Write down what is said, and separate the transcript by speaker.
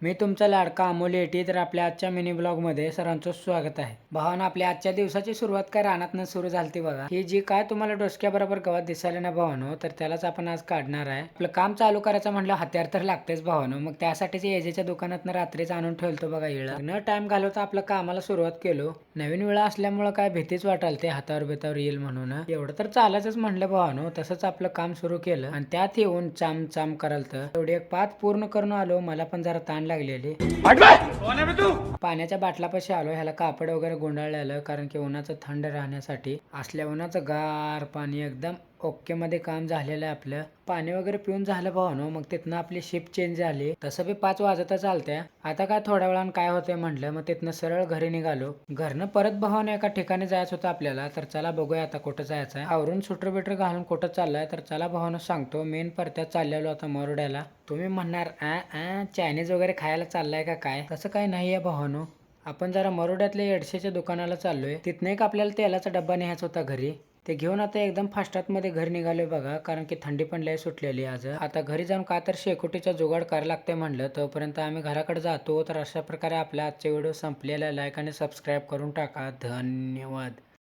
Speaker 1: मी तुमचा लाडका अमोल येटी. तर आपल्या आजच्या मिनी ब्लॉगमध्ये सर्वांचं स्वागत आहे. भावानं आपल्या आजच्या दिवसाची सुरुवात काय रानातनं सुरू झाली बघा. ही जी काय तुम्हाला डोसक्याबरोबर गवत दिसायला ना भावानो, तर त्यालाच आपण आज काढणार आहे. आपलं काम चालू करायचं म्हटलं हत्यार तर लागतेच भावानो. मग त्यासाठीच एजेच्या दुकानातनं रात्रीच आणून ठेवतो बघा इळा. न टाइम घालवता आपलं कामाला सुरुवात केलो. नवीन वेळा असल्यामुळे काय भीतीच वाटाल ते हातावर बितावर येईल म्हणून. एवढं तर चालायचंच म्हटलं भावानो. तसंच आपलं काम सुरू केलं आणि त्यात येऊन चाम चाम कराल तर एवढी एक पाच पूर्ण करून आलो. मला पण जरा ताण लागलेली. पाण्याच्या बाटलापाशी आलो. ह्याला कापड वगैरे गुंडाळलेलं, कारण की उन्हाचं थंड राहण्यासाठी. असल्या उन्हाचं गार पाणी एकदम ओके मध्ये काम झालेलं आहे आपलं. पाणी वगैरे पिऊन झालं भावानो. मग तिथनं आपली शिफ्ट चेंज झाली. तसं बी 5 वाजता चालत्या. आता काय थोड्या वेळानं काय होतंय म्हटलं, मग तिथनं सरळ घरी निघालो. घरनं परत भावानो एका ठिकाणी जायचं होतं आपल्याला. तर चला बघूया आता कुठं जायचं आहे. आवरून सुटर बिटर घालून कुठं चाललाय तर चला भावानो सांगतो. मेन परत्यात चाललेलो आता मोरड्याला. तुम्ही म्हणणार चायनीज वगैरे खायला चाललाय का काय? तसं काय नाहीये भावानो. आपण जरा मरोड्यातल्या येडशेच्या दुकानाला चाललोय. तिथनं एक आपल्याला तेलाचा डब्बा न्यायचा होता घरी. ते घेऊन आता एकदम फास्टात मध्ये घरी निघालोय बघा, कारण की थंडी पण लय सुटलेली आज. आता घरी जाऊन का तर शेकोटीचा जुगाड करायला लागते म्हणलं. तोपर्यंत आम्ही घराकडे जातो. तर अशा प्रकारे आपला आजचा व्हिडिओ संपलेला. लाईक आणि सबस्क्राईब करून टाका. धन्यवाद.